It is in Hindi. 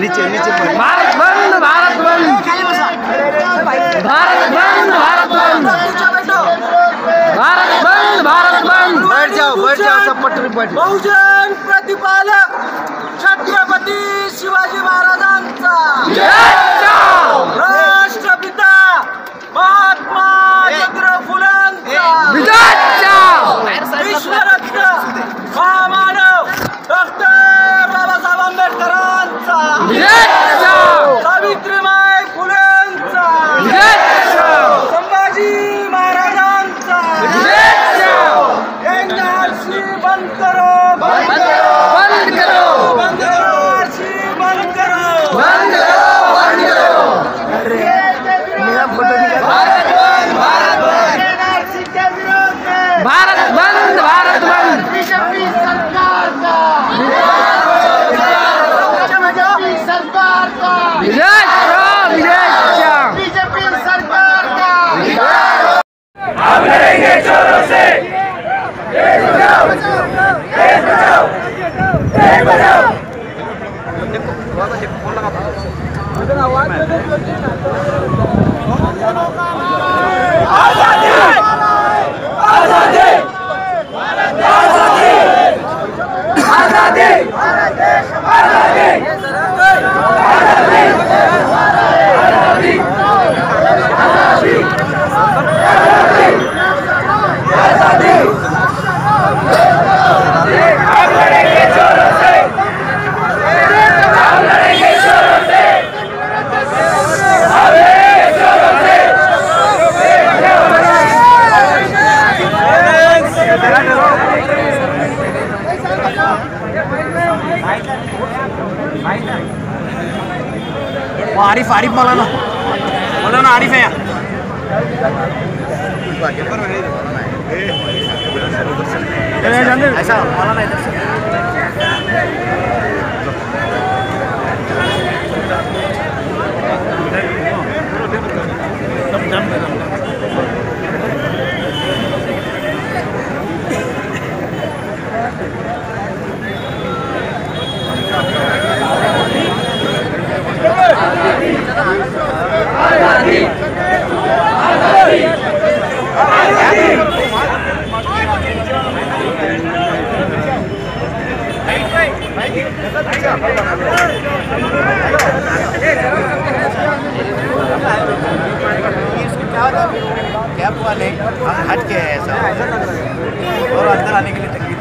नीचे नीचे भारत बंद, भारत बंद, भारत बंद, भारत बंद, भारत बंद, भारत बंद। बैठ जाओ सब पटरी बैठ। बहुजन प्रतिपालक छत्रपती शिवाजी महाराजांचा राष्ट्रपिता महात्मा ज्योतिराव फुलेंचा विश्वरत्न महामानव डॉक्टर बाबासाहेब आंबेडकरांचा सावित्रीबाई फुलेंचा संभाजी महाराजांचा एनआरसी बंद करो, बंद करो, बंद करो, बंद करो, एनआरसी बंद करो, बंद करो, बंद करो। मेरा फोटो निकाल। भारत बंद, भारत बंद, एनआरसी के विरोध में भारत बंद, भारत बंद। बीजेपी सरकार का, बीजेपी सरकार का, बीजेपी सरकार का। हम लड़ेंगे चोरों से, देश बचाओ, देश बचाओ, देश बचाओ। आजादी, आजादी, आजादी, आजादी, आजादी, हम लड़ेंगे चोरों से, हम लड़ेंगे चोरों से, हम लड़ेंगे चोरों से। वो आरिफ आरिफ मौलाना आरिफ है ऐसा मौलाना इधर से। आजादी, आजादी, आजादी। क्या हुआ नहीं, हम हट के है ऐसा और अंदर आने के लिए तकलीफ।